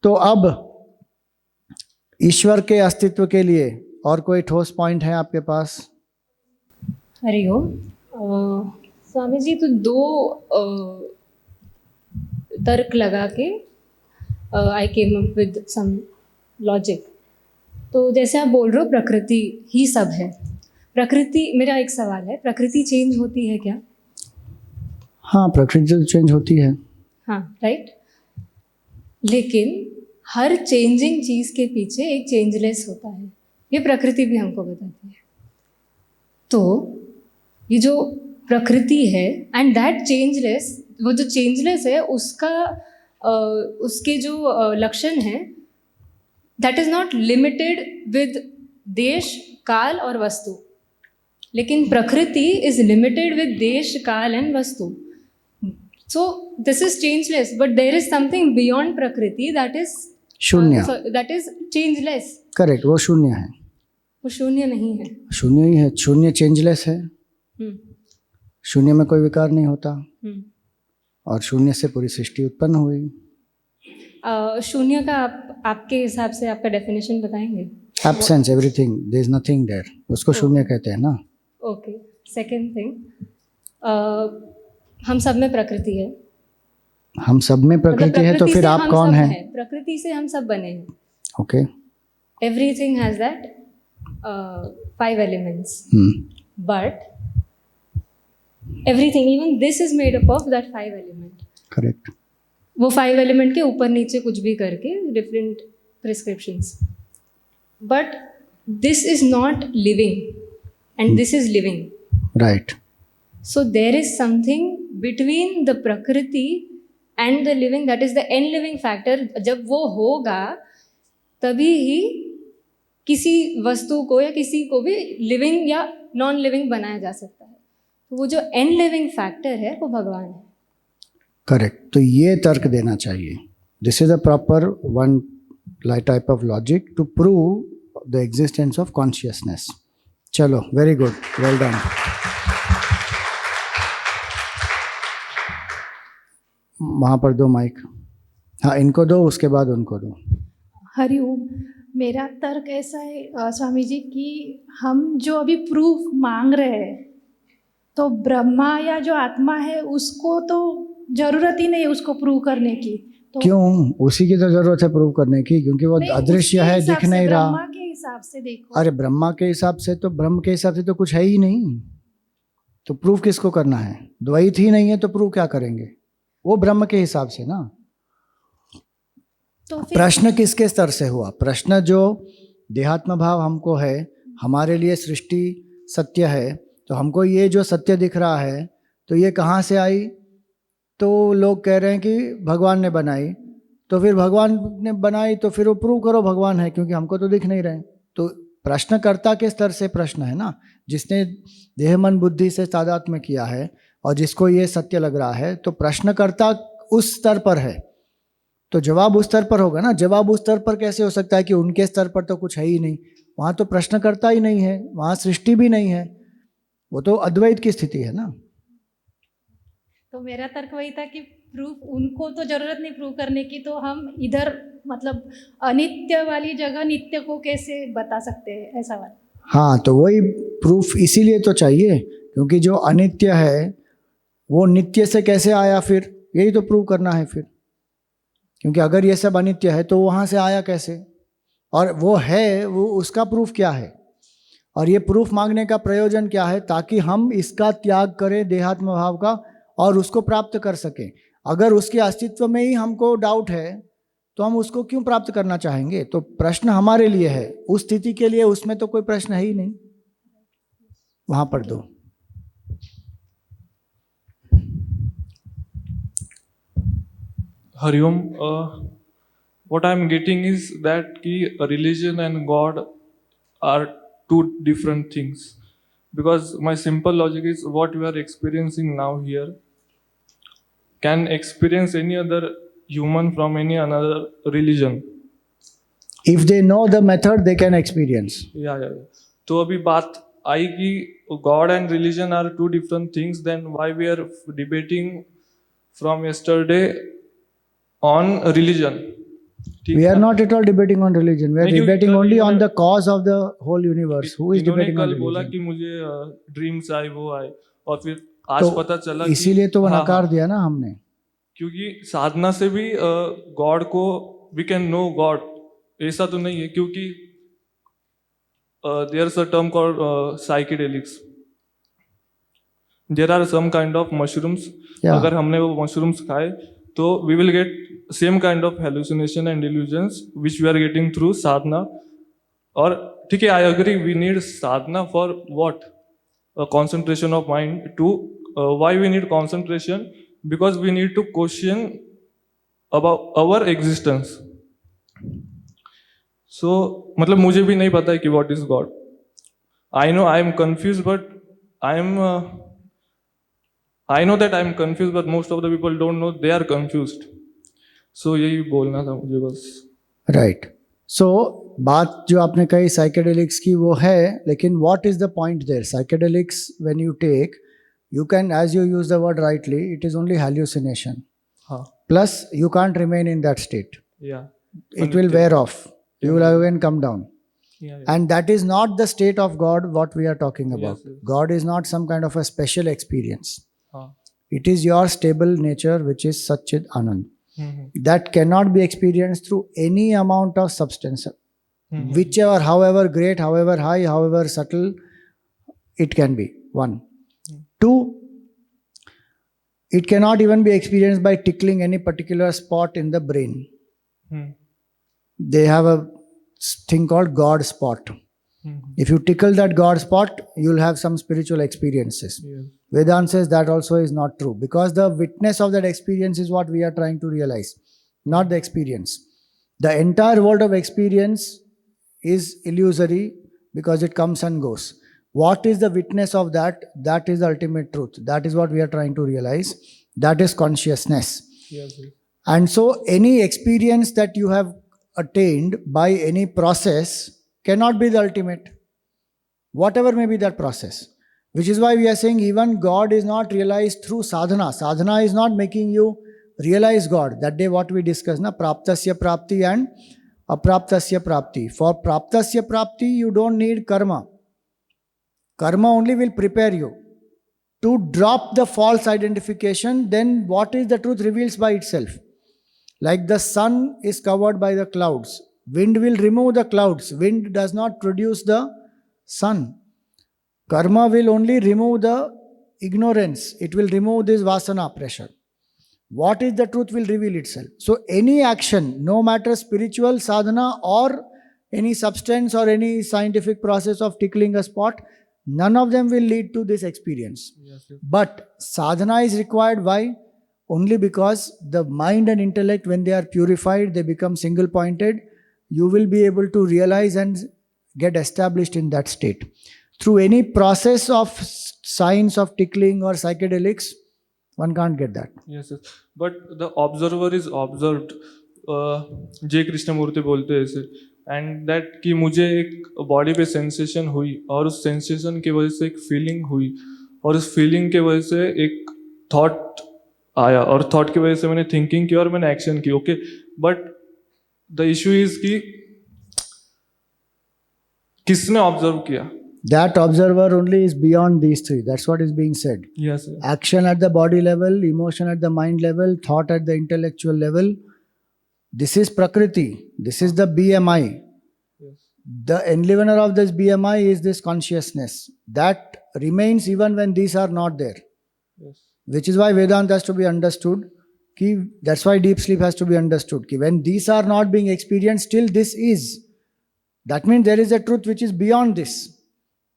तो अब ईश्वर के अस्तित्व के लिए और कोई ठोस पॉइंट है आपके पास? हरिओम। स्वामी जी, तो दो तर्क लगा के I came up with some logic. तो जैसे आप बोल रहे हो प्रकृति ही सब है, प्रकृति, मेरा एक सवाल है, प्रकृति चेंज होती है क्या? हाँ, प्रकृति तो चेंज होती है। हाँ, राइट। लेकिन हर चेंजिंग चीज़ के पीछे एक चेंजलेस होता है, ये प्रकृति भी हमको बताती है। तो ये जो प्रकृति है एंड दैट चेंजलेस, वो जो चेंजलेस है उसका उसके जो लक्षण है, that is not limited with देश, काल और वस्तु, लेकिन प्रकृति इज लिमिटेड विद देश, काल एंड वस्तु। So this is changeless, but there is something beyond Prakriti that is शून्य, that is changeless. करेक्ट, वो शून्य है। वो शून्य नहीं है, शून्य ही है, शून्य चेंजलेस है। शून्य में कोई विकार नहीं होता, और शून्य से पूरी सृष्टि उत्पन्न हुई। शून्य का आपके हिसाब से आपका डेफिनेशन बताएंगे? Absence, everything, there is nothing there, उसको शून्य कहते हैं ना। ओके। सेकंड थिंग, हम सब में प्रकृति है। हम सब में प्रकृति है, तो फिर आप कौन है? प्रकृति से हम सब बने हैं। Okay. Everything has that 5 elements, but everything, even this is made up of that 5 element. Correct. वो 5 element के ऊपर नीचे कुछ भी करके different prescriptions, but this is not living and this is living. Right. So there is something between the prakriti and the living, that is the n-living factor. जब वो होगा तभी ही किसी वस्तु को या किसी को भी लिविंग या नॉन लिविंग बनाया जा सकता है। तो वो जो n-living फैक्टर है वो भगवान है। करेक्ट। तो ये तर्क देना चाहिए। This is a proper one type of logic to prove the existence of consciousness. चलो, वेरी गुड, वेल डन। वहाँ पर दो माइक, हाँ इनको दो, उसके बाद उनको दो। हरिओम। मेरा तर्क ऐसा है स्वामी जी कि हम जो अभी प्रूफ मांग रहे हैं, तो ब्रह्मा या जो आत्मा है उसको तो जरूरत ही नहीं है उसको प्रूव करने की। तो क्यों? उसी की तो जरूरत है प्रूव करने की, क्योंकि वो अदृश्य है, दिख नहीं रहा। ब्रह्मा के हिसाब से देखो। अरे ब्रह्मा के हिसाब से तो, ब्रह्म के हिसाब से तो कुछ है ही नहीं, तो प्रूफ किसको करना है? द्वैत ही नहीं है तो प्रूव क्या करेंगे? वो ब्रह्म के हिसाब से ना। तो प्रश्न किसके स्तर से हुआ? प्रश्न जो देहात्म भाव हमको है, हमारे लिए सृष्टि सत्य है, तो हमको ये जो सत्य दिख रहा है तो ये कहाँ से आई? तो लोग कह रहे हैं कि भगवान ने बनाई। तो फिर भगवान ने बनाई तो फिर वो प्रूव करो भगवान है, क्योंकि हमको तो दिख नहीं रहे। तो प्रश्नकर्ता के स्तर से प्रश्न है ना, जिसने देह मन बुद्धि से तादात्म्य किया है और जिसको ये सत्य लग रहा है, तो प्रश्नकर्ता उस स्तर पर है, तो जवाब उस स्तर पर होगा ना। जवाब उस स्तर पर कैसे हो सकता है कि उनके स्तर पर तो कुछ है ही नहीं? वहाँ तो प्रश्नकर्ता ही नहीं है, वहाँ सृष्टि भी नहीं है, वो तो अद्वैत की स्थिति है ना। तो मेरा तर्क वही था कि प्रूफ उनको तो जरूरत नहीं प्रूव करने की, तो हम इधर मतलब अनित्य वाली जगह नित्य को कैसे बता सकते हैं, ऐसा वाला। हाँ, तो वही प्रूफ इसीलिए तो चाहिए, क्योंकि जो अनित्य है वो नित्य से कैसे आया, फिर यही तो प्रूव करना है फिर। क्योंकि अगर ये सब अनित्य है तो वहाँ से आया कैसे, और वो है, वो उसका प्रूफ क्या है? और ये प्रूफ मांगने का प्रयोजन क्या है? ताकि हम इसका त्याग करें, देहात्म भाव का, और उसको प्राप्त कर सकें। अगर उसके अस्तित्व में ही हमको डाउट है तो हम उसको क्यों प्राप्त करना चाहेंगे? तो प्रश्न हमारे लिए है, उस स्थिति के लिए उसमें तो कोई प्रश्न है ही नहीं। वहां पर दो। Hariom, what I am getting is that religion and God are two different things. Because my simple logic is what we are experiencing now here can experience any other human from any another religion. If they know the method, they can experience. Yeah. तो अभी बात आई कि God and religion are two different things, then why we are debating from yesterday on religion? ठीक We है are ना? not at all debating on religion. We are नहीं, क्योंकि debating कल only on इन्होंने- the cause of the whole universe. Who is इन्होंने debating on कल बोला religion? कि मुझे ड्रीम्स आए वो आए और फिर आज तो पता चला कि इसीलिए तो वो हाँ, नकार हाँ, दिया ना हमने. क्योंकि साधना से भी गॉड को वी कैन नो गॉड, ऐसा तो नहीं है, क्योंकि there is a term called psychedelics. There are some kind of mushrooms. Yeah. अगर हमने वो मशरूम्स खाए तो we will get same kind of hallucination and illusions which we are getting through sadhana. और ठीक है, I agree, we need sadhana for what? Concentration of mind. To why we need concentration? Because we need to question about our existence. So मतलब मुझे भी नहीं पता है कि what is God. I know I am confused, but I know that I am confused, but most of the people don't know they are confused. So यही बोलना था मुझे बस. राइट. सो बात जो आपने कही साइकेडेलिक्स की वो है, लेकिन what is the point there? Psychedelics when you take, you can, as you use the word rightly, it is only hallucination. हाँ. Plus you can't remain in that state. Yeah. It will wear off. You will again come down. Yeah. And that is not the state of God what we are talking about. Yes. God is not some kind of a special experience. हाँ. It is your stable nature which is Satchid Anand. Hmm. That cannot be experienced through any amount of substance. Hmm. Whichever, however great, however high, however subtle, it can be. One. Two, it cannot even be experienced by tickling any particular spot in the brain. Hmm. They have a thing called God spot. Hmm. If you tickle that God spot, you'll have some spiritual experiences. Yes. Vedanta says that also is not true, because the witness of that experience is what we are trying to realize, not the experience. The entire world of experience is illusory because it comes and goes. What is the witness of that? That is the ultimate truth. That is what we are trying to realize. That is consciousness. Yes. Yes. And so any experience that you have attained by any process cannot be the ultimate, whatever may be that process. Which is why we are saying even God is not realized through sadhana. Sadhana is not making you realize God. That day what we discussed, na, praptasya prapti and apraptasya prapti. For praptasya prapti you don't need karma. Karma only will prepare you to drop the false identification. Then what is the truth reveals by itself. Like the sun is covered by the clouds. Wind will remove the clouds. Wind does not produce the sun. Karma will only remove the ignorance. It will remove this vasana pressure. What is the truth will reveal itself. So any action, no matter spiritual sadhana or any substance or any scientific process of tickling a spot, none of them will lead to this experience. Yes. Yes. But sadhana is required. Why? Only because the mind and intellect, when they are purified, they become single pointed. You will be able to realize and get established in that state. Through any process of science of tickling or psychedelics, one can't get that. Yes, yes. But the observer is observed. जय कृष्णमूर्ति बोलते हैं ऐसे, and that कि मुझे एक body पे sensation हुई और उस सेंसेशन की वजह से एक फीलिंग हुई और उस फीलिंग के वजह से एक थॉट आया और थॉट की वजह से मैंने थिंकिंग की और मैंने एक्शन की. Okay, but the issue is कि किसने ऑब्जर्व किया? That observer only is beyond these three. That's what is being said. Yes, yes. Action at the body level, emotion at the mind level, thought at the intellectual level. This is Prakriti. This is the BMI. Yes. The enlivener of this BMI is this consciousness. That remains even when these are not there. Yes. Which is why Vedanta has to be understood. That's why deep sleep has to be understood. When these are not being experienced, still this is. That means there is a truth which is beyond this.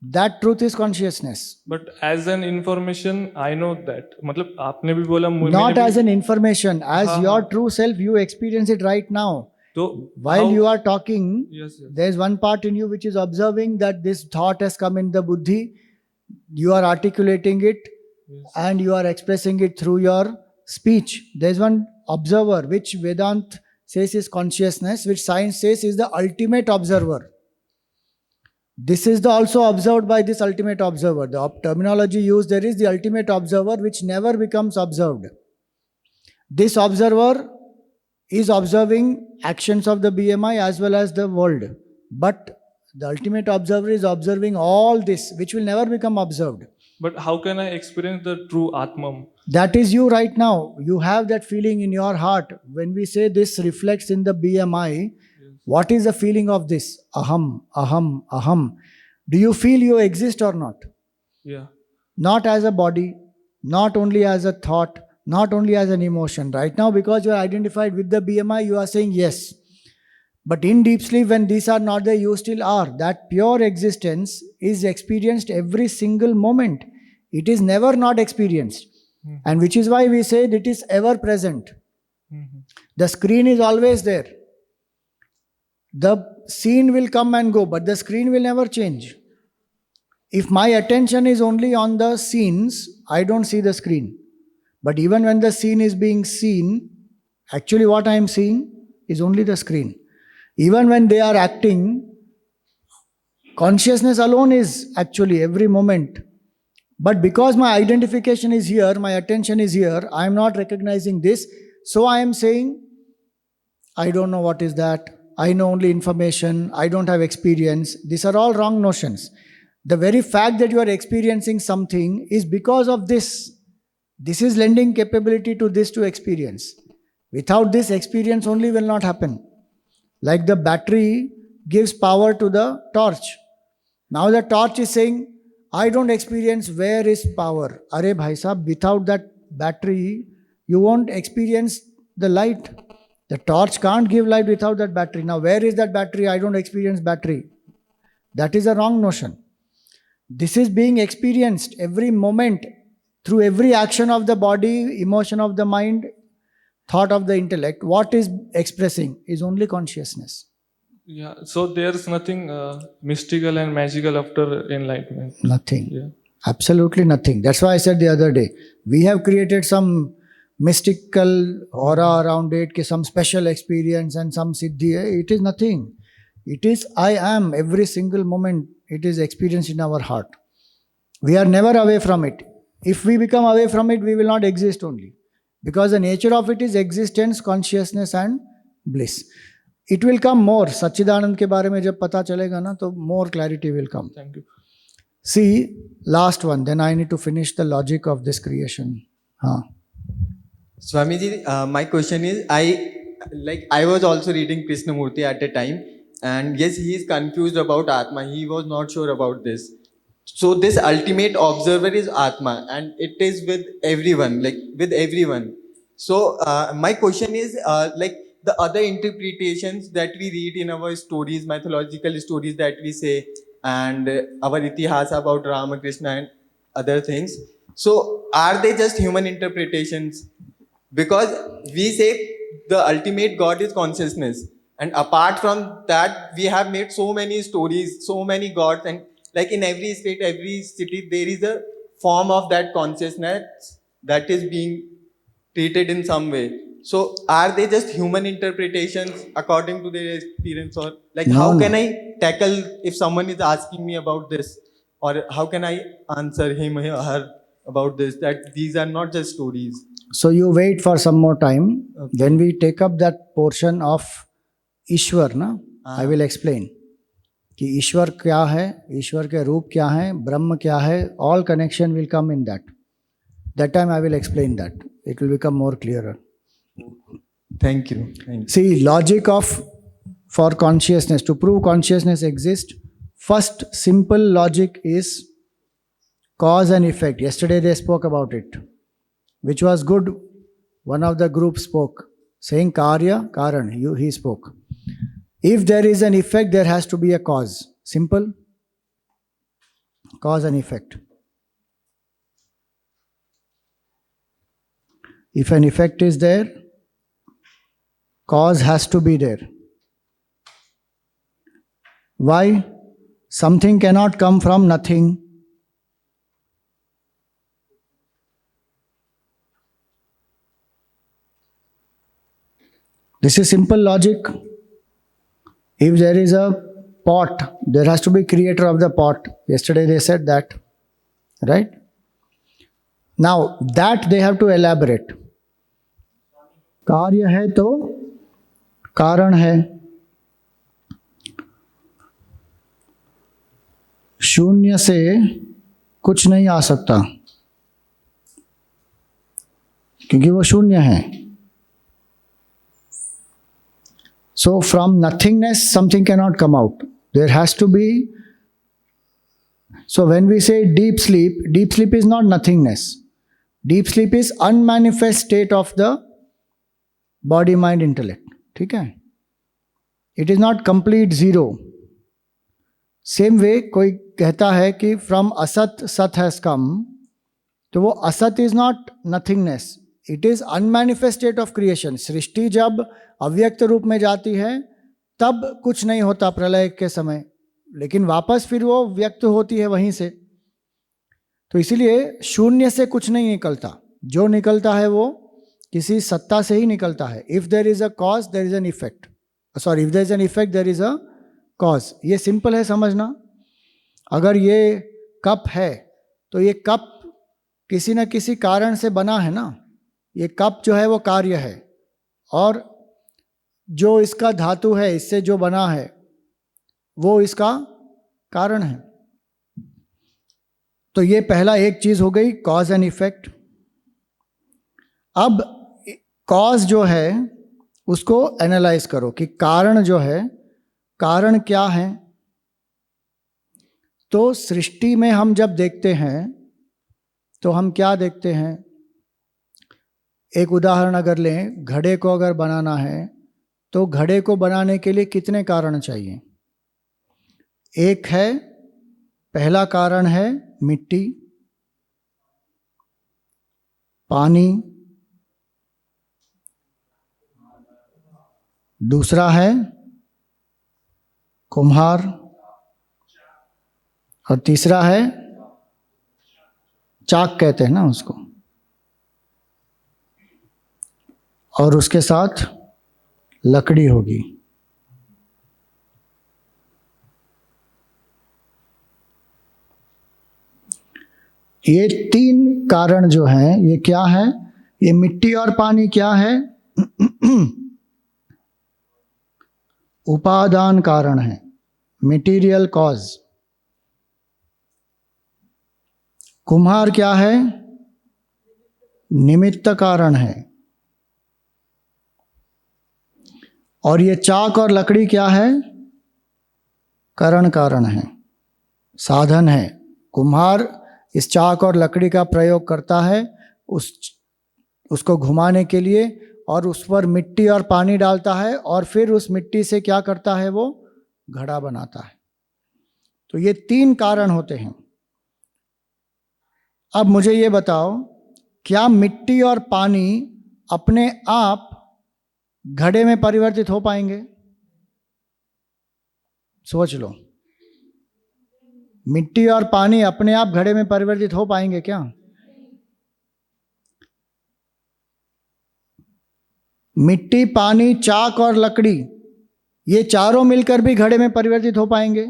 That truth is consciousness. But as an information, I know that. मतलब आपने भी बोला Not as an information, as हाँ, your हाँ. true self, you experience it right now. तो While how- you are talking, Yes, yes. there is one part in you which is observing that this thought has come in the buddhi. You are articulating it Yes. and you are expressing it through your speech. There is one observer which Vedanta says is consciousness, which science says is the ultimate observer. This is also observed by this ultimate observer. The terminology used there is the ultimate observer which never becomes observed. This observer is observing actions of the BMI as well as the world. But the ultimate observer is observing all this, which will never become observed. But how can I experience the true Atman? That is you right now. You have that feeling in your heart. When we say this reflects in the BMI, what is the feeling of this? Aham, aham, aham. Do you feel you exist or not? Yeah. Not as a body, not only as a thought, not only as an emotion. Right now, because you are identified with the BMI, you are saying yes. But in deep sleep, when these are not there, you still are. That pure existence is experienced every single moment. It is never not experienced. And which is why we say it is ever present. The screen is always there. The scene will come and go, but the screen will never change. If my attention is only on the scenes, I don't see the screen. But even when the scene is being seen, actually what I am seeing is only the screen. Even when they are acting, consciousness alone is actually every moment. But because my identification is here, my attention is here, I am not recognizing this. So I am saying, I don't know what is that. I know only information. I don't have experience. These are all wrong notions. The very fact that you are experiencing something is because of this. This is lending capability to this to experience. Without this, experience only will not happen. Like the battery gives power to the torch. Now the torch is saying, I don't experience where is power. Arey bhai sahab, without that battery, you won't experience the light. The torch can't give light without that battery. Now where is that battery? I don't experience battery. That is a wrong notion. This is being experienced every moment through every action of the body, emotion of the mind, thought of the intellect. What is expressing is only consciousness. Yeah. So there's nothing mystical and magical after enlightenment. Nothing. Yeah. Absolutely nothing. That's why I said the other day, we have created some mystical aura around it, some special experience and some siddhi. It is nothing. It is I am every single moment. It is experienced in our heart. We are never away from it. If we become away from it, we will not exist only. Because the nature of it is existence, consciousness and bliss. It will come more. Sachidanand के बारे में जब पता चलेगा ना, तो more clarity will come. Thank you. See, last one. Then I need to finish the logic of this creation. Swamiji, my question is, I was also reading Krishnamurti at the time, and yes, he is confused about Atma. He was not sure about this. So this ultimate observer is Atma, and it is with everyone, like with everyone. So my question is, like the other interpretations that we read in our stories, mythological stories that we say, and our itihasa about Ramakrishna and other things. So are they just human interpretations? Because we say the ultimate God is consciousness. And apart from that, we have made so many stories, so many gods, and like in every state, every city, there is a form of that consciousness that is being treated in some way. So are they just human interpretations according to their experience, or like how can I tackle if someone is asking me about this, or how can I answer him or her about this, that these are not just stories? So you wait for some more time. Okay. When we take up that portion of Ishwar, na, I will explain कि ईश्वर क्या है, ईश्वर के रूप क्या है, ब्रह्म क्या है. All connection will come in that. That time I will explain that. It will become more clearer. Thank you. Thank you. See, logic for consciousness, to prove consciousness exists, first simple logic is cause and effect. Yesterday they spoke about it, which was good. One of the group spoke, saying Karya, Karan, he spoke. If there is an effect, there has to be a cause. Simple. Cause and effect. If an effect is there, cause has to be there. Why? Something cannot come from nothing. This is simple logic. If there is a pot, there has to be creator of the pot. Yesterday they said that, right? Now that they have to elaborate. कार्य है तो कारण है, शून्य से कुछ नहीं आ सकता क्योंकि वो शून्य है. So from nothingness something cannot come out. There has to be. So when we say deep sleep is not nothingness. Deep sleep is unmanifest state of the body, mind, intellect. ठीक है? It is not complete zero. Same way कोई कहता है कि from असत सत has come, तो वो असत is not nothingness. It is unmanifest state of creation. सृष्टि जब अव्यक्त रूप में जाती है तब कुछ नहीं होता प्रलय के समय, लेकिन वापस फिर वो व्यक्त होती है वहीं से. तो इसीलिए शून्य से कुछ नहीं निकलता. जो निकलता है वो किसी सत्ता से ही निकलता है. If there is a cause there is an effect. Sorry, if there is an effect there is a cause. ये सिंपल है समझना. अगर ये कप है तो ये कप किसी न किसी कारण से बना है ना. ये कप जो है वो कार्य है, और जो इसका धातु है, इससे जो बना है, वो इसका कारण है. तो ये पहला एक चीज हो गई, कॉज एंड इफेक्ट. अब कॉज जो है उसको एनालाइज करो कि कारण जो है, कारण क्या है. तो सृष्टि में हम जब देखते हैं तो हम क्या देखते हैं. एक उदाहरण अगर लें, घड़े को अगर बनाना है तो घड़े को बनाने के लिए कितने कारण चाहिए. एक है, पहला कारण है मिट्टी, पानी. दूसरा है कुम्हार, और तीसरा है चाक कहते हैं ना उसको, और उसके साथ लकड़ी होगी. ये तीन कारण जो हैं ये क्या है. ये मिट्टी और पानी क्या है, उपादान कारण है, मटेरियल कॉज. कुम्हार क्या है, निमित्त कारण है. और ये चाक और लकड़ी क्या है, करण कारण है, साधन है. कुम्हार इस चाक और लकड़ी का प्रयोग करता है उसको घुमाने के लिए, और उस पर मिट्टी और पानी डालता है, और फिर उस मिट्टी से क्या करता है, वो घड़ा बनाता है. तो ये तीन कारण होते हैं. अब मुझे ये बताओ, क्या मिट्टी और पानी अपने आप घड़े में परिवर्तित हो पाएंगे. सोच लो, मिट्टी और पानी अपने आप घड़े में परिवर्तित हो पाएंगे क्या. मिट्टी, पानी, चाक और लकड़ी, ये चारों मिलकर भी घड़े में परिवर्तित हो पाएंगे.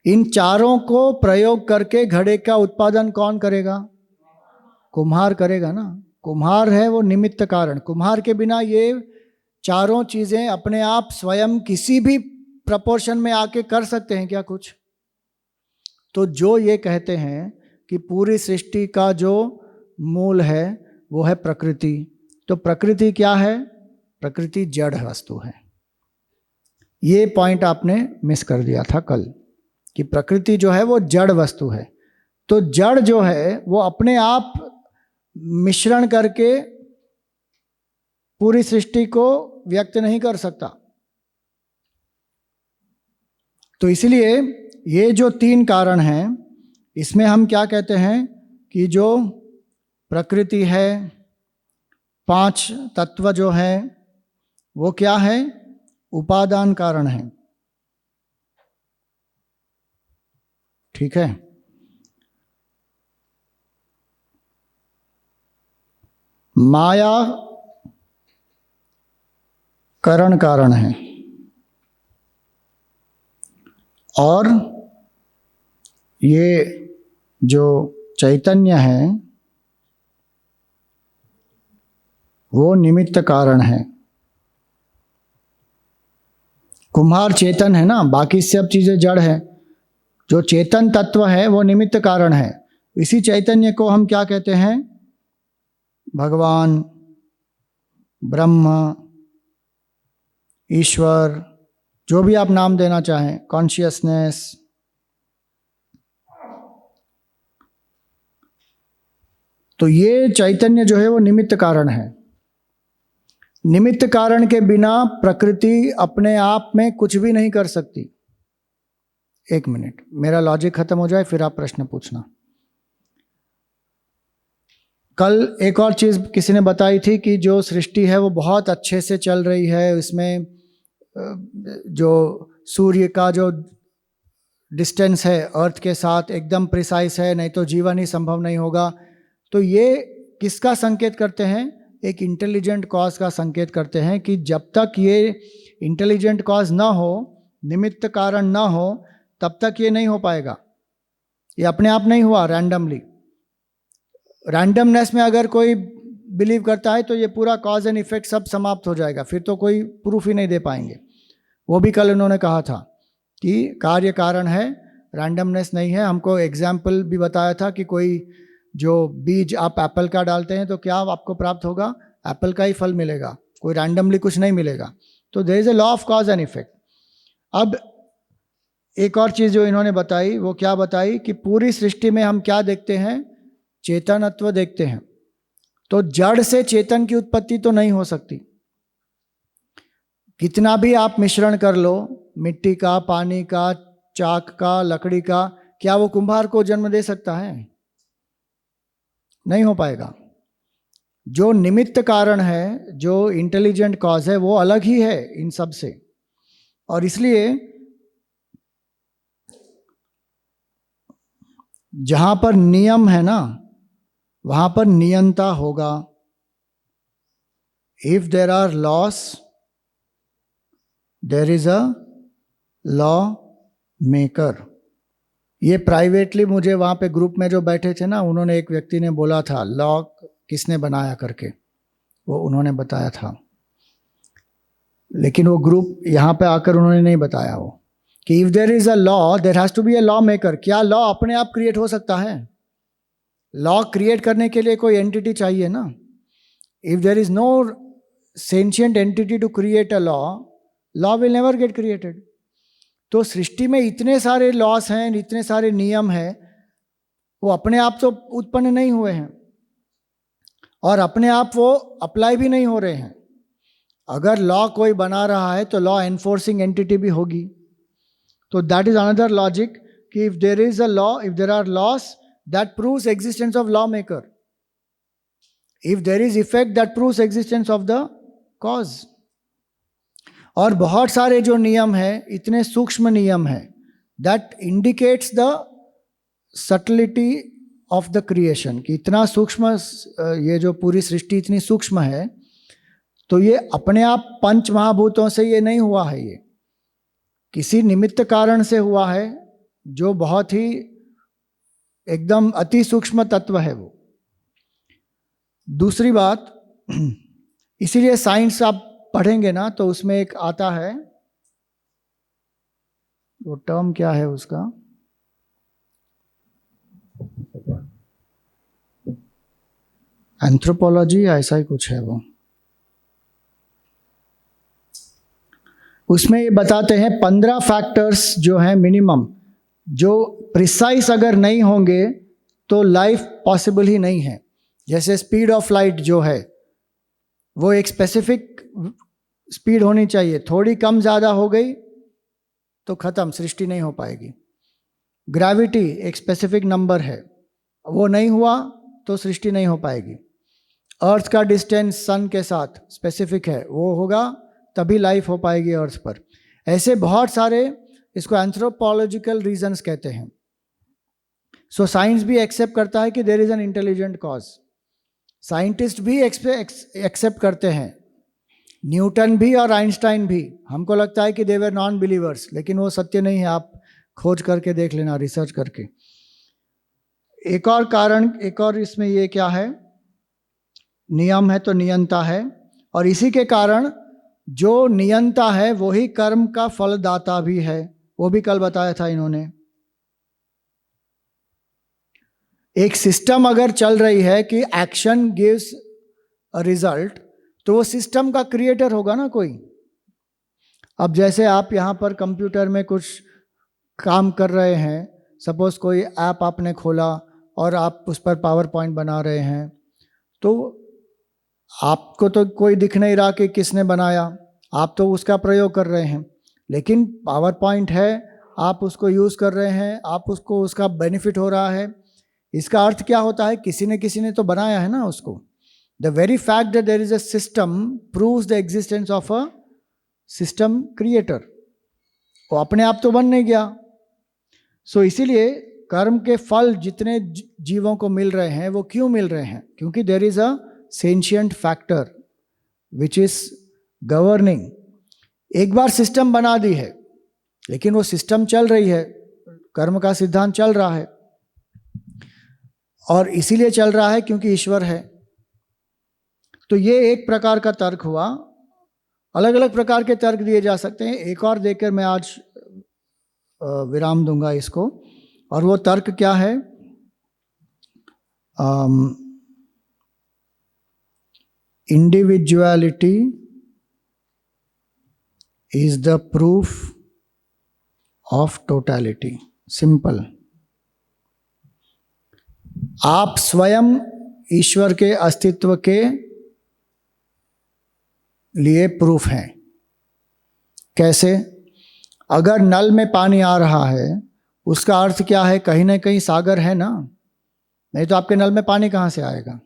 इन चारों को प्रयोग करके घड़े का उत्पादन कौन करेगा, कुम्हार करेगा ना. कुम्हार है वो निमित्त कारण. कुम्हार के बिना ये चारों चीजें अपने आप स्वयं किसी भी प्रपोर्शन में आके कर सकते हैं क्या कुछ. तो जो ये कहते हैं कि पूरी सृष्टि का जो मूल है वो है प्रकृति. तो प्रकृति क्या है, प्रकृति जड़ वस्तु है. ये पॉइंट आपने मिस कर दिया था कल, कि प्रकृति जो है वो जड़ वस्तु है. तो जड़ जो है वो अपने आप मिश्रण करके पूरी सृष्टि को व्यक्त नहीं कर सकता. तो इसलिए ये जो तीन कारण हैं, इसमें हम क्या कहते हैं कि जो प्रकृति है, पांच तत्व जो है वो क्या है, उपादान कारण है. ठीक है. माया करण कारण है, और ये जो चैतन्य है वो निमित्त कारण है. कुम्हार चेतन है ना, बाकी सब चीज़ें जड़ है। जो चेतन तत्व है वो निमित्त कारण है। इसी चैतन्य को हम क्या कहते हैं? भगवान, ब्रह्म, ईश्वर, जो भी आप नाम देना चाहें, कॉन्शियसनेस। तो ये चैतन्य जो है वो निमित्त कारण है। निमित्त कारण के बिना प्रकृति अपने आप में कुछ भी नहीं कर सकती। एक मिनट, मेरा लॉजिक खत्म हो जाए फिर आप प्रश्न पूछना। कल एक और चीज़ किसी ने बताई थी कि जो सृष्टि है वो बहुत अच्छे से चल रही है, इसमें जो सूर्य का जो डिस्टेंस है अर्थ के साथ एकदम प्रिसाइज है, नहीं तो जीवन ही संभव नहीं होगा। तो ये किसका संकेत करते हैं? एक इंटेलिजेंट कॉज का संकेत करते हैं कि जब तक ये इंटेलिजेंट कॉज ना हो, निमित्त कारण ना हो, तब तक ये नहीं हो पाएगा। ये अपने आप नहीं हुआ रैंडमली। रैंडमनेस में अगर कोई बिलीव करता है तो ये पूरा कॉज एंड इफेक्ट सब समाप्त हो जाएगा, फिर तो कोई प्रूफ ही नहीं दे पाएंगे। वो भी कल उन्होंने कहा था कि कार्य कारण है, रैंडमनेस नहीं है। हमको एग्जाम्पल भी बताया था कि कोई जो बीज आप एप्पल का डालते हैं तो क्या आपको प्राप्त होगा? एप्पल का ही फल मिलेगा, कोई रैंडमली कुछ नहीं मिलेगा। तो there is a law of cause and effect. अब एक और चीज़ जो इन्होंने बताई, वो क्या बताई कि पूरी सृष्टि में हम क्या देखते हैं? चेतनत्व देखते हैं। तो जड़ से चेतन की उत्पत्ति तो नहीं हो सकती। कितना भी आप मिश्रण कर लो, मिट्टी का, पानी का, चाक का, लकड़ी का, क्या वो कुम्हार को जन्म दे सकता है? नहीं हो पाएगा। जो निमित्त कारण है, जो इंटेलिजेंट कॉज है, वो अलग ही है इन सब से। और इसलिए जहां पर नियम है ना, वहां पर नियंता होगा। If there are laws, there is a law maker. ये प्राइवेटली मुझे वहाँ पे ग्रुप में जो बैठे थे ना, उन्होंने, एक व्यक्ति ने बोला था लॉ किसने बनाया करके, वो उन्होंने बताया था। लेकिन वो ग्रुप यहाँ पे आकर उन्होंने नहीं बताया वो कि if there is a law there has to be a law maker. क्या लॉ अपने आप क्रिएट हो सकता है? लॉ क्रिएट करने के लिए कोई एंटिटी चाहिए ना। If there is no sentient entity to create a law, law will never get created. तो सृष्टि में इतने सारे लॉस हैं, इतने सारे नियम हैं, वो अपने आप तो उत्पन्न नहीं हुए हैं और अपने आप वो अप्लाई भी नहीं हो रहे हैं। अगर लॉ कोई बना रहा है तो लॉ एनफोर्सिंग एंटिटी भी होगी। तो दैट इज अनदर लॉजिक कि if there is a law, if there are laws, that proves existence of law maker. If there is effect, that proves existence of the cause. और बहुत सारे जो नियम हैं, इतने सूक्ष्म नियम हैं, that indicates the subtlety of the creation, कि इतना सूक्ष्म ये जो पूरी सृष्टि इतनी सूक्ष्म है। तो ये अपने आप पंच महाभूतों से ये नहीं हुआ है, ये किसी निमित्त कारण से हुआ है, जो बहुत ही एकदम अति सूक्ष्म तत्व है वो। दूसरी बात, इसीलिए साइंस आप पढ़ेंगे ना तो उसमें एक आता है, वो टर्म क्या है उसका, एंथ्रोपोलॉजी, ऐसा ही कुछ है वो। उसमें ये बताते हैं 15 फैक्टर्स जो हैं मिनिमम, जो प्रिसाइज अगर नहीं होंगे तो लाइफ पॉसिबल ही नहीं है। जैसे स्पीड ऑफ लाइट जो है वो एक स्पेसिफिक स्पीड होनी चाहिए, थोड़ी कम ज़्यादा हो गई तो ख़त्म, सृष्टि नहीं हो पाएगी। ग्रेविटी एक स्पेसिफिक नंबर है, वो नहीं हुआ तो सृष्टि नहीं हो पाएगी। अर्थ का डिस्टेंस सन के साथ स्पेसिफिक है, वो होगा तभी लाइफ हो पाएगी अर्थ पर। ऐसे बहुत सारे, इसको एंथ्रोपोलॉजिकल रीजंस कहते हैं। सो साइंस भी एक्सेप्ट करता है कि there is an intelligent cause. Scientist भी एक्सेप्ट करते हैं, न्यूटन भी और आइंस्टाइन भी। हमको लगता है कि दे वर नॉन बिलीवर्स, लेकिन वो सत्य नहीं है, आप खोज करके देख लेना, रिसर्च करके। एक और कारण, एक और इसमें ये क्या है, नियम है तो नियंता है, और इसी के कारण जो नियंता है वही कर्म का फलदाता भी है, वो भी कल बताया था इन्होंने। एक सिस्टम अगर चल रही है कि एक्शन गिव्स अ रिजल्ट, तो वो सिस्टम का क्रिएटर होगा ना कोई। अब जैसे आप यहाँ पर कंप्यूटर में कुछ काम कर रहे हैं, सपोज कोई ऐप आपने खोला और आप उस पर पावर पॉइंट बना रहे हैं, तो आपको तो कोई दिख नहीं रहा कि किसने बनाया, आप तो उसका प्रयोग कर रहे हैं, लेकिन पावर पॉइंट है, आप उसको यूज़ कर रहे हैं, आप उसको उसका बेनिफिट हो रहा है। इसका अर्थ क्या होता है? किसी ने तो बनाया है ना उसको। The very fact that there is a system proves the existence of a system creator. वो अपने आप तो बन नहीं गया। सो इसीलिए कर्म के फल जितने जीवों को मिल रहे हैं वो क्यों मिल रहे हैं? क्योंकि there is a sentient factor which is governing. एक बार सिस्टम बना दी है, लेकिन वो सिस्टम चल रही है, कर्म का सिद्धांत चल रहा है, और इसीलिए चल रहा है क्योंकि ईश्वर है। तो ये एक प्रकार का तर्क हुआ। अलग अलग प्रकार के तर्क दिए जा सकते हैं। एक और देकर मैं आज विराम दूंगा इसको, और वो तर्क क्या है? Individuality is the proof of totality. Simple. आप स्वयं ईश्वर के अस्तित्व के लिए प्रूफ हैं। कैसे? अगर नल में पानी आ रहा है, उसका अर्थ क्या है? कहीं ना कहीं सागर है ना, नहीं तो आपके नल में पानी कहाँ से आएगा?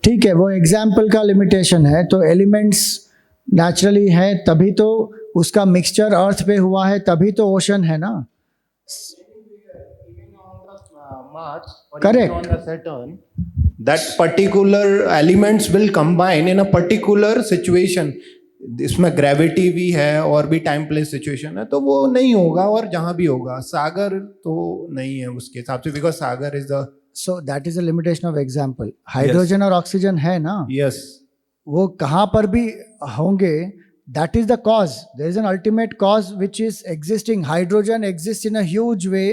ठीक है, वो एग्जाम्पल का लिमिटेशन है। तो एलिमेंट्स नेचुरली है, तभी तो उसका मिक्सचर अर्थ पे हुआ है, तभी तो ओशन है ना। Mars or Correct. even on the Saturn, that particular elements will combine in a particular situation. इसमें ग्रेविटी भी है और भी टाइम प्लेस सिचुएशन है, तो वो नहीं होगा। और जहां भी होगा, सागर तो नहीं है उसके हिसाब से, because sagar is the so that is a limitation of example. Hydrogen और ऑक्सीजन है ना, यस, वो कहाँ पर भी होंगे, that is the cause. There is an ultimate cause which is existing. Hydrogen exist in a huge way,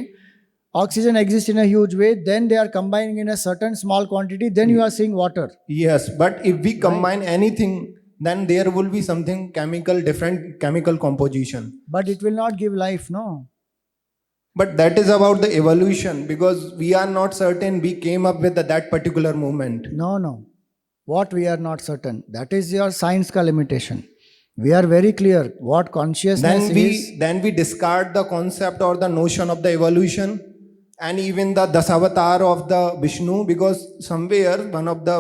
oxygen exists in a huge way, then they are combining in a certain small quantity, then you are seeing water. yes, but if we combine anything, then there will be something chemical, different chemical composition. But it will not give life, no? But that is about the evolution, because we are not certain we came up with that particular moment. No. What we are not certain, that is your science ka limitation. We are very clear what consciousness is. Then we discard the concept or the notion of the evolution, and even the Dasavatar of the Vishnu, because somewhere one of the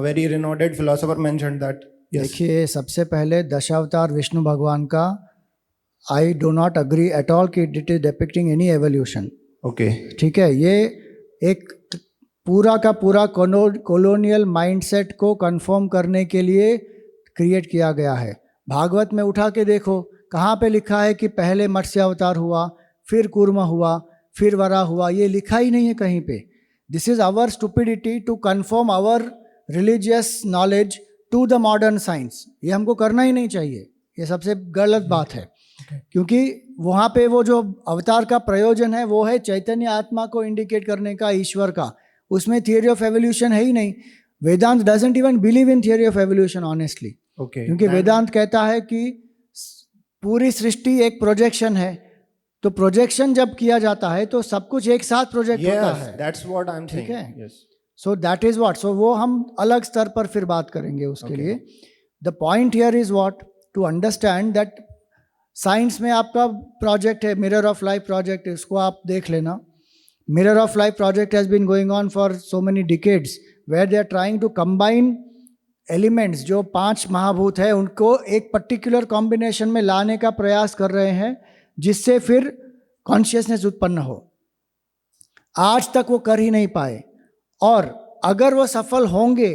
very renowned philosopher mentioned that. Yes. देखिए, सबसे पहले दशावतार विष्णु भगवान का I do not agree at all कि it is depicting any evolution. Okay, ठीक है, ये एक पूरा का पूरा कॉलोनियल माइंडसेट को कंफर्म करने के लिए क्रिएट किया गया है। भागवत में उठा के देखो, कहाँ पे लिखा है कि पहले मत्स्य अवतार हुआ, फिर कूर्म हुआ, फिर वरा हुआ? ये लिखा ही नहीं है कहीं पे। This is our stupidity to confirm our religious knowledge to the modern science. ये हमको करना ही नहीं चाहिए, ये सबसे गलत बात है। क्योंकि वहाँ पे वो जो अवतार का प्रयोजन है वो है चैतन्य आत्मा को इंडिकेट करने का, ईश्वर का। उसमें थियोरी ऑफ एवोल्यूशन है ही नहीं। Vedanta doesn't even believe in theory of evolution honestly. क्योंकि वेदांत कहता है कि पूरी सृष्टि एक प्रोजेक्शन है, तो प्रोजेक्शन जब किया जाता है तो सब कुछ एक साथ प्रोजेक्ट होता है। that's what I'm saying. ठीक है? Yes. So that is what. So वो हम अलग स्तर पर फिर बात करेंगे उसके लिए। The point here is what, to understand that science में आपका प्रोजेक्ट है मिरर ऑफ लाइफ प्रोजेक्ट, इसको आप देख लेना। Mirror of life project has been going on for so many decades, where they are trying to combine elements, जो 5 महाभूत है उनको एक पर्टिकुलर कॉम्बिनेशन में लाने का प्रयास कर रहे हैं, जिससे फिर कॉन्शियसनेस उत्पन्न हो। आज तक वो कर ही नहीं पाए, और अगर वो सफल होंगे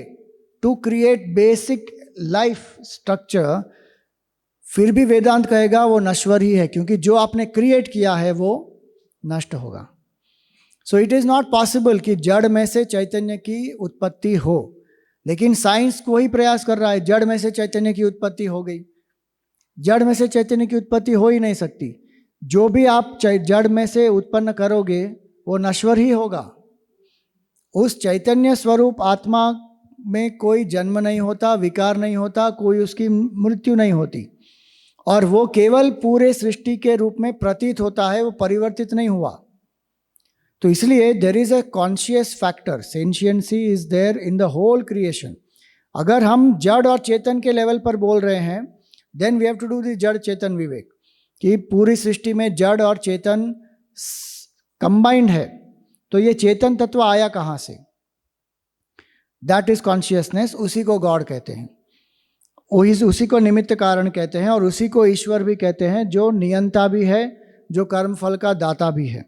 to create basic life structure, फिर भी वेदांत कहेगा वो नश्वर ही है, क्योंकि जो आपने क्रिएट किया है वो नष्ट होगा। So it is not possible कि जड़ में से चैतन्य की उत्पत्ति हो, लेकिन साइंस वही प्रयास कर रहा है, जड़ में से चैतन्य की उत्पत्ति हो गई। जड़ में से चैतन्य की उत्पत्ति हो ही नहीं सकती। जो भी आप जड़ में से उत्पन्न करोगे वो नश्वर ही होगा। उस चैतन्य स्वरूप आत्मा में कोई जन्म नहीं होता, विकार नहीं होता, कोई उसकी मृत्यु नहीं होती, और वो केवल पूरे सृष्टि के रूप में प्रतीत होता है, वो परिवर्तित नहीं हुआ। तो इसलिए there is a conscious factor, sentiency is there in the whole creation. अगर हम जड़ और चेतन के लेवल पर बोल रहे हैं, then we have to do the जड़ चेतन विवेक, कि पूरी सृष्टि में जड़ और चेतन कंबाइंड है, तो ये चेतन तत्व आया कहाँ से? दैट इज कॉन्शियसनेस, उसी को गॉड कहते हैं, उसी को निमित्त कारण कहते हैं, और उसी को ईश्वर भी कहते हैं, जो नियंता भी है, जो कर्म फल का दाता भी है।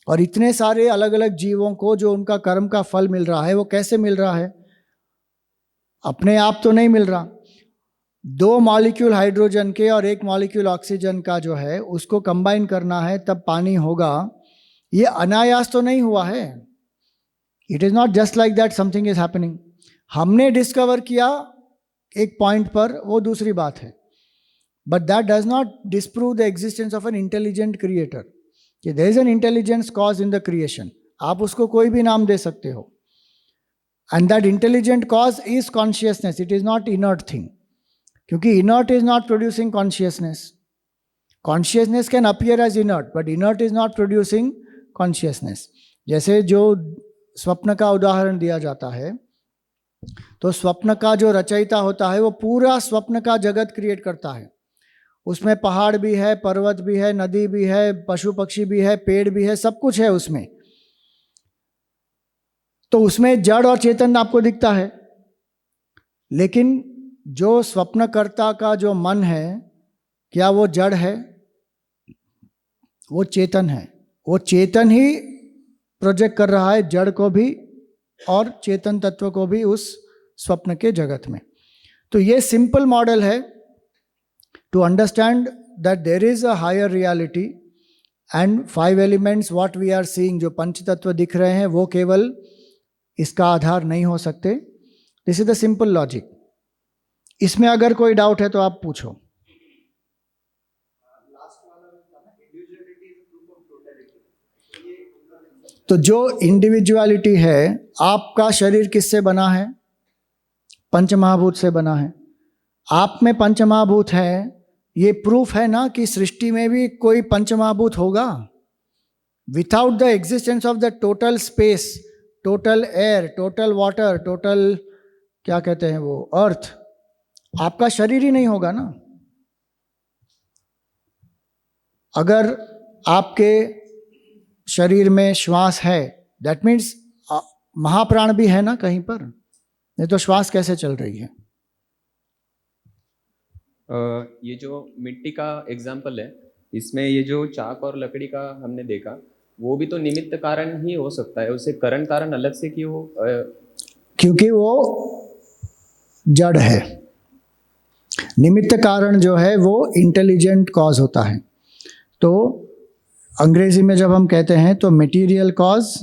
और इतने सारे अलग अलग जीवों को जो उनका कर्म का फल मिल रहा है, वो कैसे मिल रहा है? अपने आप तो नहीं मिल रहा। 2 मॉलिक्यूल हाइड्रोजन के और 1 मॉलिक्यूल ऑक्सीजन का जो है उसको कंबाइन करना है तब पानी होगा, ये अनायास तो नहीं हुआ है। It is not just like that something is happening. हमने डिस्कवर किया एक पॉइंट पर, वो दूसरी बात है, but that does not disprove the existence of an intelligent creator, कि there is an intelligence cause in the creation. आप उसको कोई भी नाम दे सकते हो, and that intelligent cause is consciousness, it is not inert thing, क्योंकि inert is not producing consciousness. Consciousness can appear as inert, but inert is not producing consciousness. जैसे जो स्वप्न का उदाहरण दिया जाता है, तो स्वप्न का जो रचयिता होता है वो पूरा स्वप्न का जगत क्रिएट करता है। उसमें पहाड़ भी है, पर्वत भी है, नदी भी है, पशु पक्षी भी है, पेड़ भी है, सब कुछ है उसमें। तो उसमें जड़ और चेतन आपको दिखता है, लेकिन जो स्वप्नकर्ता का जो मन है, क्या वो जड़ है? वो चेतन है। वो चेतन ही प्रोजेक्ट कर रहा है जड़ को भी और चेतन तत्व को भी उस स्वप्न के जगत में। तो ये सिंपल मॉडल है to understand that there is a higher reality, and 5 elements what we are seeing, जो पंच तत्व दिख रहे हैं, वो केवल इसका आधार नहीं हो सकते। This is the simple logic. इसमें अगर कोई डाउट है तो आप पूछो। तो जो इंडिविजुअलिटी है, आपका शरीर किससे बना है? पंचमहाभूत से बना है। आप में पंचमहाभूत है, ये प्रूफ है ना कि सृष्टि में भी कोई पंचमहाभूत होगा। Without the existence of the total space, total air, total water, total क्या कहते हैं वो, अर्थ, आपका शरीर ही नहीं होगा ना। अगर आपके शरीर में श्वास है, दैट मीन्स महाप्राण भी है ना कहीं पर, नहीं तो श्वास कैसे चल रही है? ये जो मिट्टी का एग्जाम्पल है, इसमें ये जो चाक और लकड़ी का हमने देखा, वो भी तो निमित्त कारण ही हो सकता है, उसे कारण कारण अलग से क्यों? क्योंकि वो जड़ है। निमित्त कारण जो है वो इंटेलिजेंट कॉज होता है। तो अंग्रेजी में जब हम कहते हैं तो मटेरियल कॉज,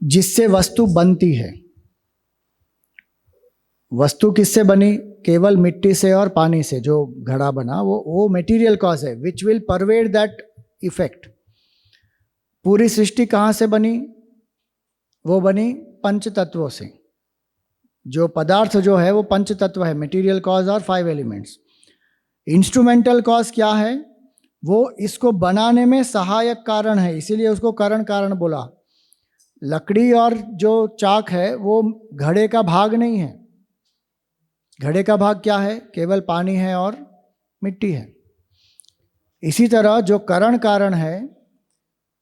जिससे वस्तु बनती है। वस्तु किससे बनी? केवल मिट्टी से और पानी से जो घड़ा बना, वो मटेरियल कॉज है, विच विल परवेड दैट इफेक्ट। पूरी सृष्टि कहाँ से बनी? वो बनी पंच तत्वों से। जो पदार्थ जो है वो पंच तत्व है, मटेरियल कॉज और 5 एलिमेंट्स। इंस्ट्रूमेंटल कॉज क्या है? वो इसको बनाने में सहायक कारण है, इसीलिए उसको कारण कारण बोला। लकड़ी और जो चाक है वो घड़े का भाग नहीं है। घड़े का भाग क्या है? केवल पानी है और मिट्टी है। इसी तरह जो कारण कारण है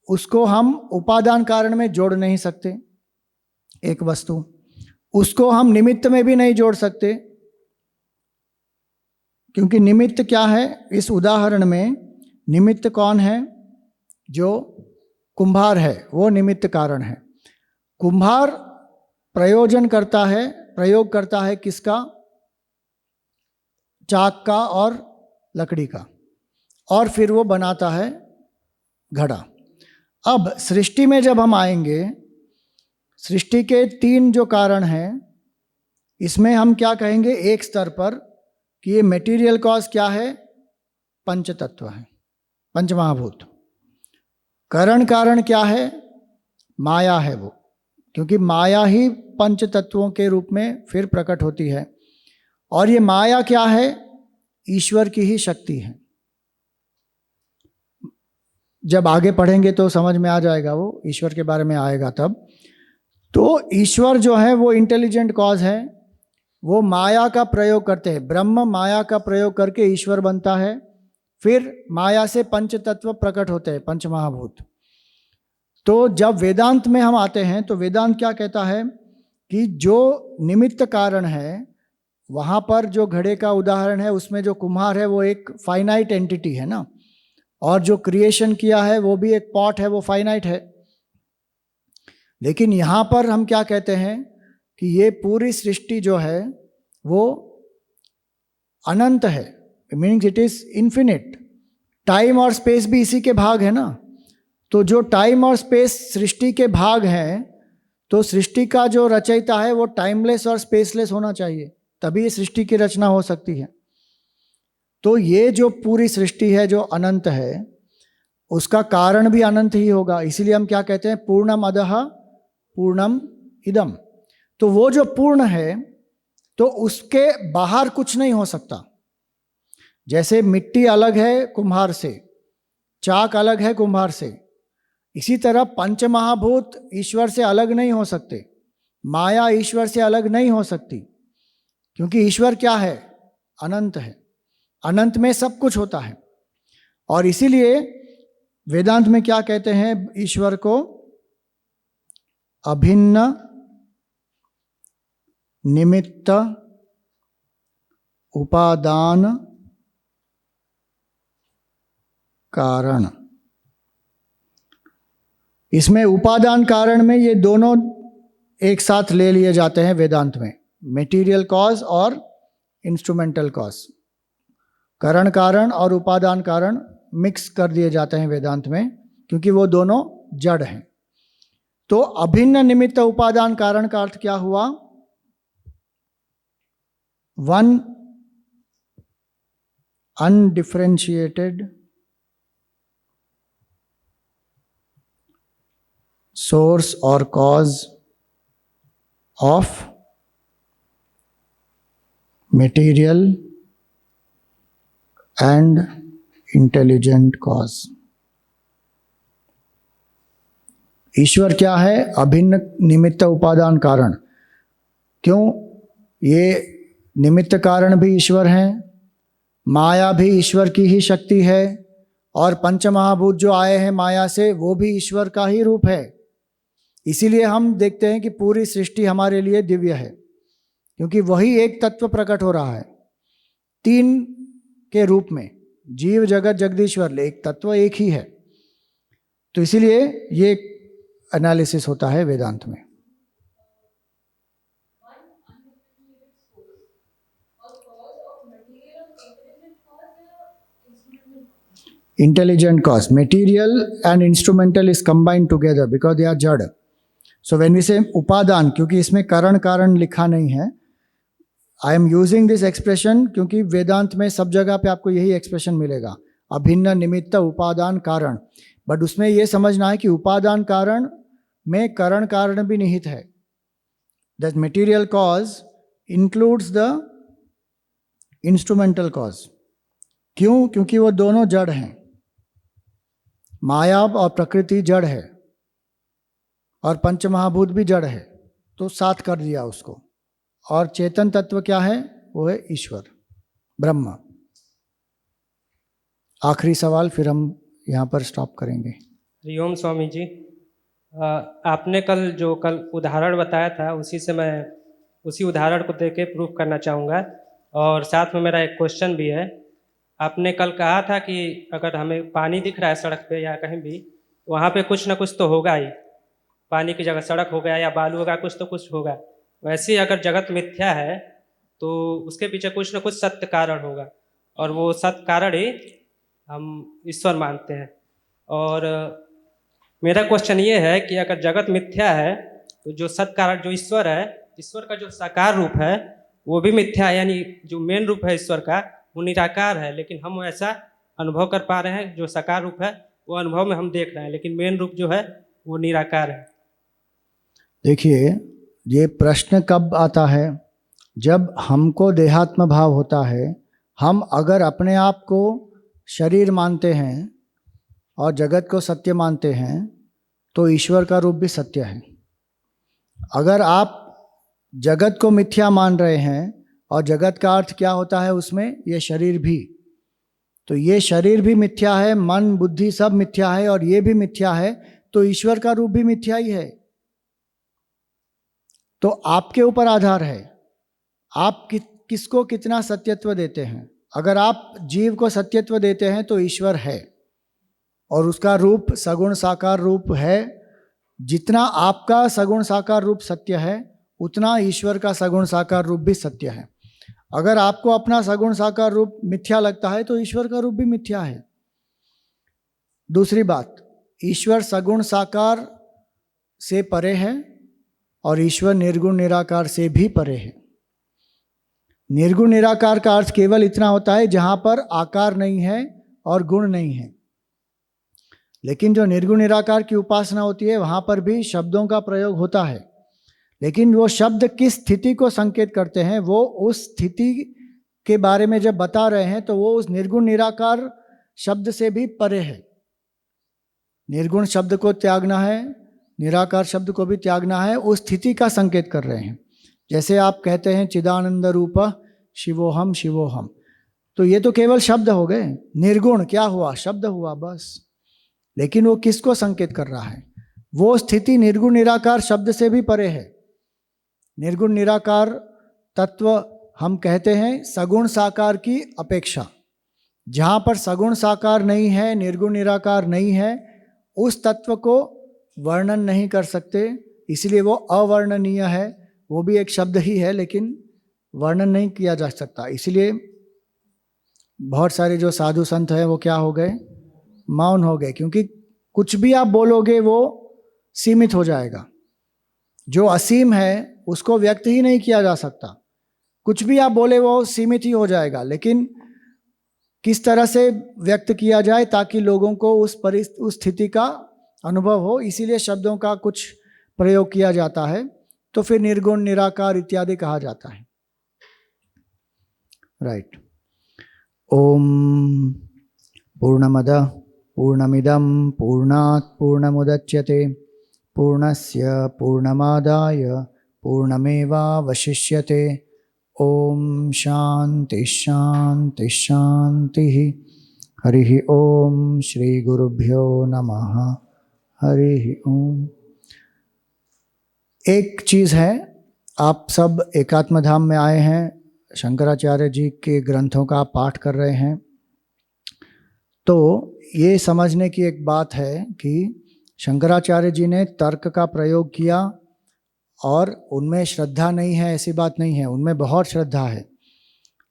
उसको हम उपादान कारण में जोड़ नहीं सकते। एक वस्तु, उसको हम निमित्त में भी नहीं जोड़ सकते, क्योंकि निमित्त क्या है? इस उदाहरण में निमित्त कौन है? जो कुम्हार है, वो निमित्त कारण है। कुम्हार प्रयोजन करता है, प्रयोग करता है किसका? चाक का और लकड़ी का, और फिर वो बनाता है घड़ा। अब सृष्टि में जब हम आएंगे, सृष्टि के 3 जो कारण हैं, इसमें हम क्या कहेंगे एक स्तर पर कि ये मेटीरियल कॉज क्या है, पंच तत्व है, पंच महाभूत। कारण कारण क्या है, माया है वो, क्योंकि माया ही पंच तत्वों के रूप में फिर प्रकट होती है। और ये माया क्या है, ईश्वर की ही शक्ति है। जब आगे पढ़ेंगे तो समझ में आ जाएगा, वो ईश्वर के बारे में आएगा तब। तो ईश्वर जो है वो इंटेलिजेंट कॉज है, वो माया का प्रयोग करते हैं, ब्रह्म माया का प्रयोग करके ईश्वर बनता है, फिर माया से पंच तत्व प्रकट होते हैं, पंच महाभूत। तो जब वेदांत में हम आते हैं तो वेदांत क्या कहता है कि जो निमित्त कारण है, वहाँ पर जो घड़े का उदाहरण है उसमें जो कुम्हार है वो एक फाइनाइट एंटिटी है ना, और जो क्रिएशन किया है वो भी एक पॉट है, वो फाइनाइट है। लेकिन यहाँ पर हम क्या कहते हैं कि ये पूरी सृष्टि जो है वो अनंत है, meaning it is infinite. Time और स्पेस भी इसी के भाग है ना, तो जो टाइम और स्पेस सृष्टि के भाग हैं, तो सृष्टि का जो रचयिता है वो टाइमलेस और स्पेसलेस होना चाहिए, तभी ये सृष्टि की रचना हो सकती है। तो ये जो पूरी सृष्टि है जो अनंत है, उसका कारण भी अनंत ही होगा। इसीलिए हम क्या कहते हैं, पूर्णम अदः पूर्णम इदम। तो वो जो पूर्ण है तो उसके बाहर कुछ नहीं हो सकता। जैसे मिट्टी अलग है कुम्हार से, चाक अलग है कुम्हार से, इसी तरह पंच महाभूत ईश्वर से अलग नहीं हो सकते, माया ईश्वर से अलग नहीं हो सकती, क्योंकि ईश्वर क्या है, अनंत है, अनंत में सब कुछ होता है। और इसीलिए वेदांत में क्या कहते हैं, ईश्वर को अभिन्न निमित्त उपादान कारण। इसमें उपादान कारण में ये दोनों एक साथ ले लिए जाते हैं वेदांत में, मेटीरियल कॉज और इंस्ट्रूमेंटल कॉज। कारण कारण और उपादान कारण मिक्स कर दिए जाते हैं वेदांत में, क्योंकि वो दोनों जड़ हैं। तो अभिन्न निमित्त उपादान कारण का अर्थ क्या हुआ, वन अनडिफरेंशिएटेड सोर्स और cause of material and intelligent cause. ईश्वर क्या है, अभिन्न निमित्त उपादान कारण। क्यों, ये निमित्त कारण भी ईश्वर हैं, माया भी ईश्वर की ही शक्ति है, और पंचमहाभूत जो आए हैं माया से वो भी ईश्वर का ही रूप है। इसीलिए हम देखते हैं कि पूरी सृष्टि हमारे लिए दिव्य है, क्योंकि वही एक तत्व प्रकट हो रहा है 3 के रूप में, जीव जगत जगदीश्वर, एक तत्व एक ही है। तो इसीलिए ये एनालिसिस होता है वेदांत में। Intelligent cause, material and instrumental is combined together because they are jad. So when we say upadan, क्योंकि इसमें कारण कारण लिखा नहीं है, I am using this expression क्योंकि वेदांत में सब जगह पे आपको यही एक्सप्रेशन मिलेगा, अभिन्न निमित्त उपादान कारण। बट उसमें यह समझना है कि उपादान कारण में कारण कारण भी निहित है। That material cause includes the instrumental cause। क्यों, क्योंकि वो दोनों जड़ हैं, माया और प्रकृति जड़ है और पंचमहाभूत भी जड़ है, तो साथ कर दिया उसको। और चेतन तत्व क्या है, वो है ईश्वर, ब्रह्म। आखिरी सवाल, फिर हम यहाँ पर स्टॉप करेंगे। हरिओम स्वामी जी, आपने कल उदाहरण बताया था, उसी से मैं उसी उदाहरण को देके प्रूफ करना चाहूँगा, और साथ में मेरा एक क्वेश्चन भी है। आपने कल कहा था कि अगर हमें पानी दिख रहा है सड़क पे या कहीं भी, वहाँ पे कुछ ना कुछ तो होगा ही, पानी की जगह सड़क हो गया या बालू होगा, कुछ तो कुछ होगा। वैसे ही अगर जगत मिथ्या है तो उसके पीछे कुछ ना कुछ सत्य कारण होगा, और वो सत्य कारण ही हम ईश्वर मानते हैं। और मेरा क्वेश्चन ये है कि अगर जगत मिथ्या है तो जो सत्य कारण जो ईश्वर है, ईश्वर का जो साकार रूप है वो भी मिथ्या है, यानी जो मेन रूप है ईश्वर का वो निराकार है, लेकिन हम ऐसा अनुभव कर पा रहे हैं, जो साकार रूप है वो अनुभव में हम देख रहे हैं, लेकिन मेन रूप जो है वो निराकार है। देखिए, ये प्रश्न कब आता है? जब हमको देहात्म भाव होता है। हम अगर अपने आप को शरीर मानते हैं और जगत को सत्य मानते हैं तो ईश्वर का रूप भी सत्य है। अगर आप जगत को मिथ्या मान रहे हैं, और जगत का अर्थ क्या होता है उसमें? ये शरीर भी, तो ये शरीर भी मिथ्या है, मन बुद्धि सब मिथ्या है और ये भी मिथ्या है, तो ईश्वर का रूप भी मिथ्या ही है। तो आपके ऊपर आधार है, आप किसको कितना सत्यत्व देते हैं। अगर आप जीव को सत्यत्व देते हैं तो ईश्वर है और उसका रूप सगुण साकार रूप है। जितना आपका सगुण साकार रूप सत्य है उतना ईश्वर का सगुण साकार रूप भी सत्य है। अगर आपको अपना सगुण साकार रूप मिथ्या लगता है तो ईश्वर का रूप भी मिथ्या है। दूसरी बात, ईश्वर सगुण साकार से परे है और ईश्वर निर्गुण निराकार से भी परे है। निर्गुण निराकार का अर्थ केवल इतना होता है जहां पर आकार नहीं है और गुण नहीं है। लेकिन जो निर्गुण निराकार की उपासना होती है वहां पर भी शब्दों का प्रयोग होता है, लेकिन वो शब्द किस स्थिति को संकेत करते हैं, वो उस स्थिति के बारे में जब बता रहे हैं तो वो उस निर्गुण निराकार शब्द से भी परे है। निर्गुण शब्द को त्यागना है, निराकार शब्द को भी त्यागना है, उस स्थिति का संकेत कर रहे हैं। जैसे आप कहते हैं चिदानंद रूप शिवोहम शिवोहम, तो ये तो केवल शब्द हो गए। निर्गुण क्या हुआ? शब्द हुआ बस। लेकिन वो किसको संकेत कर रहा है? वो स्थिति निर्गुण निराकार शब्द से भी परे है। निर्गुण निराकार तत्व हम कहते हैं सगुण साकार की अपेक्षा। जहाँ पर सगुण साकार नहीं है, निर्गुण निराकार नहीं है, उस तत्व को वर्णन नहीं कर सकते, इसलिए वो अवर्णनीय है। वो भी एक शब्द ही है लेकिन वर्णन नहीं किया जा सकता। इसलिए बहुत सारे जो साधु संत हैं वो क्या हो गए? मौन हो गए, क्योंकि कुछ भी आप बोलोगे वो सीमित हो जाएगा। जो असीम है उसको व्यक्त ही नहीं किया जा सकता। कुछ भी आप बोले वो सीमित ही हो जाएगा, लेकिन किस तरह से व्यक्त किया जाए ताकि लोगों को उस स्थिति का अनुभव हो, इसीलिए शब्दों का कुछ प्रयोग किया जाता है। तो फिर निर्गुण निराकार इत्यादि कहा जाता है। राइट। ओम पूर्णमद पूर्णमिदं पूर्णात् पूर्णमुदच्यते पूर्णस्य पूर्णमादाय पूर्णमेवावशिष्यते। ओम शांति शांति शांति। हरि ओम श्री गुरुभ्यो नमः। हरि ओम। एक चीज़ है, आप सब एकात्म धाम में आए हैं, शंकराचार्य जी के ग्रंथों का पाठ कर रहे हैं, तो ये समझने की एक बात है कि शंकराचार्य जी ने तर्क का प्रयोग किया और उनमें श्रद्धा नहीं है ऐसी बात नहीं है, उनमें बहुत श्रद्धा है।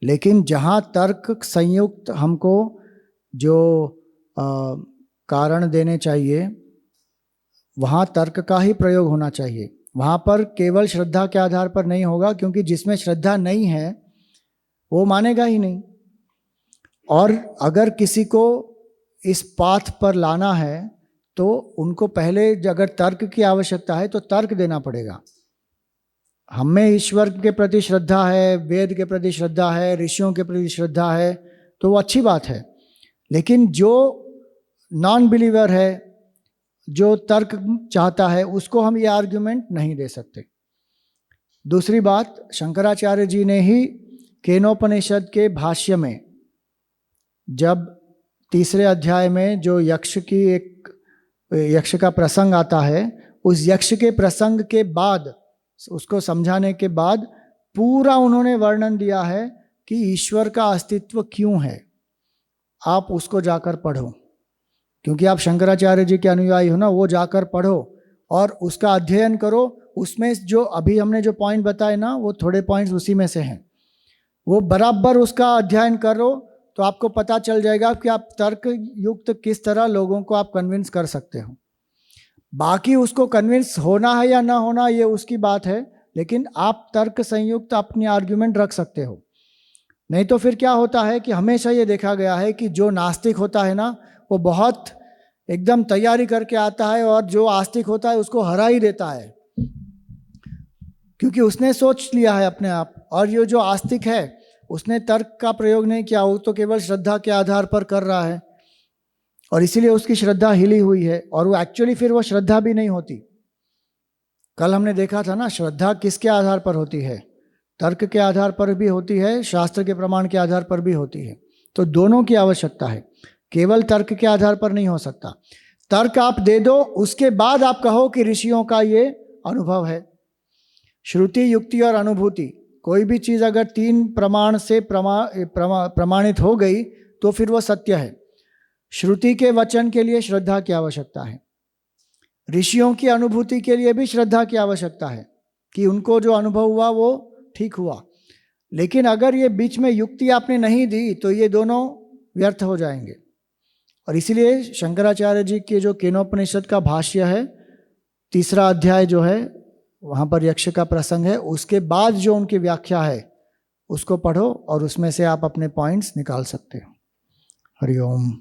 लेकिन जहाँ तर्क संयुक्त हमको जो कारण देने चाहिए वहाँ तर्क का ही प्रयोग होना चाहिए। वहाँ पर केवल श्रद्धा के आधार पर नहीं होगा, क्योंकि जिसमें श्रद्धा नहीं है वो मानेगा ही नहीं। और अगर किसी को इस पाथ पर लाना है तो उनको पहले अगर तर्क की आवश्यकता है तो तर्क देना पड़ेगा। हमें ईश्वर के प्रति श्रद्धा है, वेद के प्रति श्रद्धा है, ऋषियों के प्रति श्रद्धा है, तो वो अच्छी बात है। लेकिन जो नॉन बिलीवर है, जो तर्क चाहता है, उसको हम ये आर्ग्यूमेंट नहीं दे सकते। दूसरी बात, शंकराचार्य जी ने ही केनोपनिषद के भाष्य में जब तीसरे अध्याय में जो यक्ष का प्रसंग आता है, उस यक्ष के प्रसंग के बाद, उसको समझाने के बाद पूरा उन्होंने वर्णन दिया है कि ईश्वर का अस्तित्व क्यों है। आप उसको जाकर पढ़ो, क्योंकि आप शंकराचार्य जी के अनुयायी हो ना, वो जाकर पढ़ो और उसका अध्ययन करो। उसमें जो अभी हमने जो पॉइंट बताए ना, वो थोड़े पॉइंट्स उसी में से हैं। वो बराबर उसका अध्ययन करो तो आपको पता चल जाएगा कि आप तर्क युक्त किस तरह लोगों को आप कन्विंस कर सकते हो। बाकी उसको कन्विंस होना है या ना होना ये उसकी बात है, लेकिन आप तर्क संयुक्त अपनी आर्ग्यूमेंट रख सकते हो। नहीं तो फिर क्या होता है कि हमेशा ये देखा गया है कि जो नास्तिक होता है ना वो बहुत एकदम तैयारी करके आता है और जो आस्तिक होता है उसको हरा ही देता है, क्योंकि उसने सोच लिया है अपने आप। और ये जो आस्तिक है उसने तर्क का प्रयोग नहीं किया, वो तो केवल श्रद्धा के आधार पर कर रहा है और इसीलिए उसकी श्रद्धा हिली हुई है और वो एक्चुअली फिर वो श्रद्धा भी नहीं होती। कल हमने देखा था ना, श्रद्धा किसके आधार पर होती है? तर्क के आधार पर भी होती है, शास्त्र के प्रमाण के आधार पर भी होती है। तो दोनों की आवश्यकता है, केवल तर्क के आधार पर नहीं हो सकता। तर्क आप दे दो, उसके बाद आप कहो कि ऋषियों का ये अनुभव है। श्रुति, युक्ति और अनुभूति, कोई भी चीज़ अगर 3 प्रमाण से प्रमाणित हो गई तो फिर वो सत्य है। श्रुति के वचन के लिए श्रद्धा की आवश्यकता है, ऋषियों की अनुभूति के लिए भी श्रद्धा की आवश्यकता है कि उनको जो अनुभव हुआ वो ठीक हुआ। लेकिन अगर ये बीच में युक्ति आपने नहीं दी तो ये दोनों व्यर्थ हो जाएंगे। और इसीलिए शंकराचार्य जी के जो केनोपनिषद का भाष्य है, 3रा अध्याय जो है वहाँ पर यक्ष का प्रसंग है, उसके बाद जो उनकी व्याख्या है उसको पढ़ो और उसमें से आप अपने पॉइंट्स निकाल सकते हो। हरि ओम।